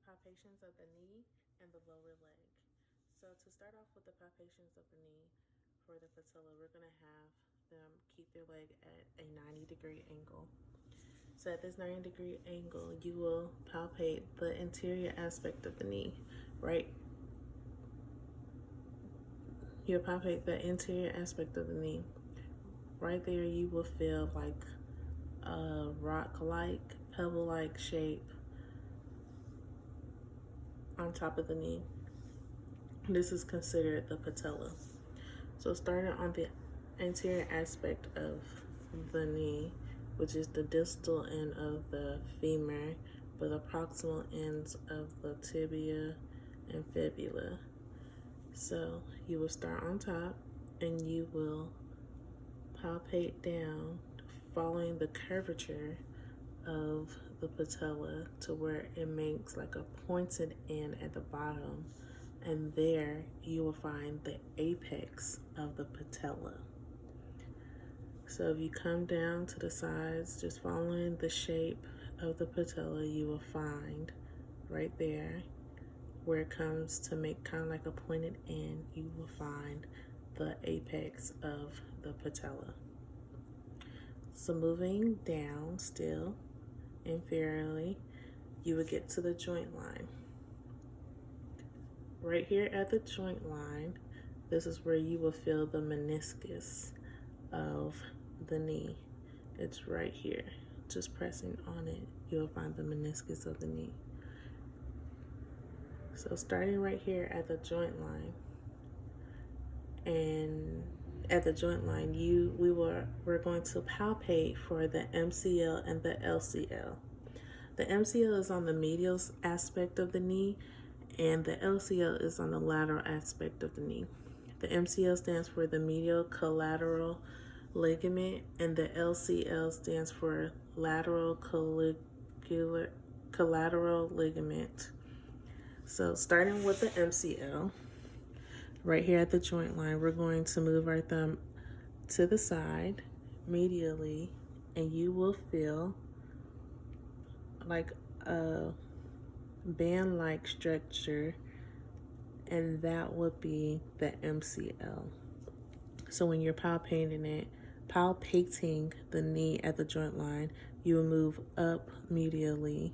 palpations of the knee and the lower leg. So to start off with the palpations of the knee for the patella, we're going to have them keep their leg at a 90-degree angle. So at this 90-degree angle, you will palpate the interior aspect of the knee, right? You'll palpate the interior aspect of the knee. Right there, you will feel like a rock-like, pebble-like shape on top of the knee. This is considered the patella. So starting on the anterior aspect of the knee, which is the distal end of the femur, with the proximal ends of the tibia and fibula. So you will start on top and you will palpate down, following the curvature of the patella to where it makes like a pointed end at the bottom, and there you will find the apex of the patella. So if you come down to the sides, just following the shape of the patella, you will find right there where it comes to make kind of like a pointed end, you will find the apex of the patella. So moving down still inferiorly, you will get to the joint line. Right here at the joint line, this is where you will feel the meniscus of the knee. It's right here. Just pressing on it, you'll find the meniscus of the knee. So starting right here at the joint line, and at the joint line, we're going to palpate for the MCL and the LCL. The MCL is on the medial aspect of the knee, and the LCL is on the lateral aspect of the knee. The MCL stands for the medial collateral ligament, and the LCL stands for lateral collateral ligament. So starting with the MCL, right here at the joint line, we're going to move our thumb to the side medially, and you will feel like a band-like structure, and that would be the MCL. So when you're palpating the knee at the joint line, you will move up medially,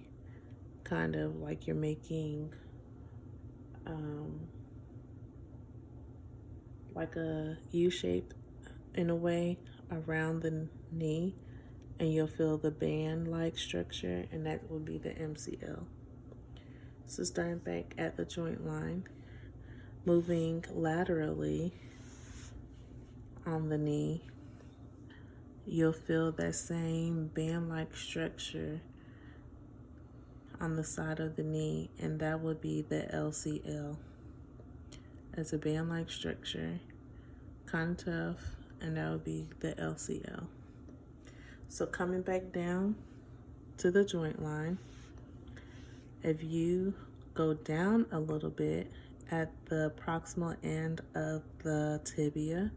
kind of like you're making like a U shape in a way around the knee, and you'll feel the band-like structure, and that will be the MCL. So starting back at the joint line, moving laterally on the knee, you'll feel that same band-like structure on the side of the knee, and that would be the LCL. It's a band-like structure, kind of tough, and that would be the LCL. So coming back down to the joint line, if you go down a little bit at the proximal end of the tibia,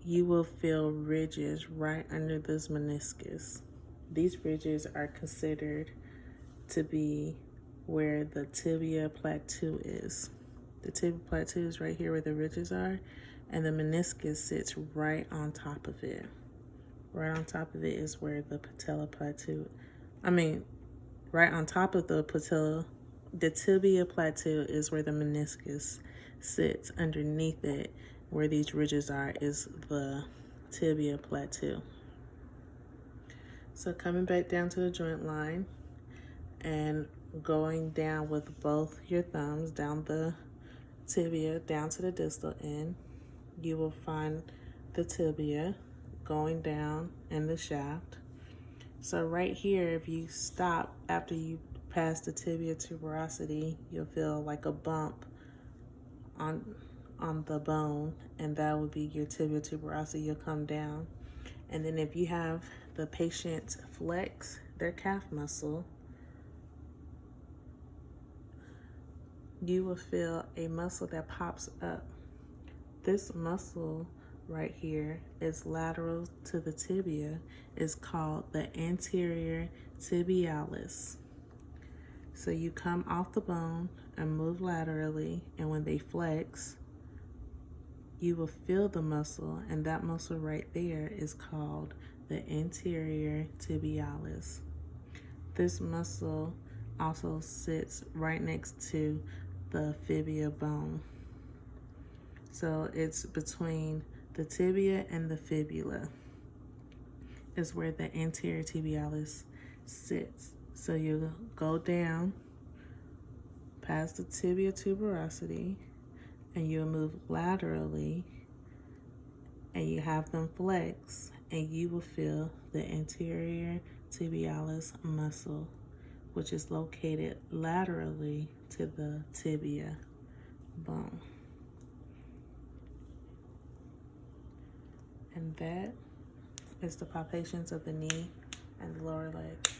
you will feel ridges right under this meniscus. These ridges are considered to be where the tibia plateau is. The tibia plateau is right here where the ridges are, and the meniscus sits right on top of it. Right on top of it is where the patella plateau, right on top of the patella, the tibia plateau is where the meniscus sits. Underneath it, where these ridges are, is the tibia plateau. So coming back down to the joint line and going down with both your thumbs down the tibia down to the distal end, you will find the tibia going down in the shaft. So right here, if you stop after you pass the tibia tuberosity, you'll feel like a bump on the bone, and that would be your tibia tuberosity. You'll come down, and then if you have the patient flex their calf muscle, you will feel a muscle that pops up. This muscle right here is lateral to the tibia, is called the anterior tibialis. So you come off the bone and move laterally, and when they flex, you will feel the muscle, and that muscle right there is called the anterior tibialis. This muscle also sits right next to the fibia bone. So it's between the tibia and the fibula is where the anterior tibialis sits. So you go down past the tibia tuberosity, and you'll move laterally, and you have them flex, and you will feel the anterior tibialis muscle, which is located laterally to the tibia bone. And that is the palpations of the knee and the lower leg.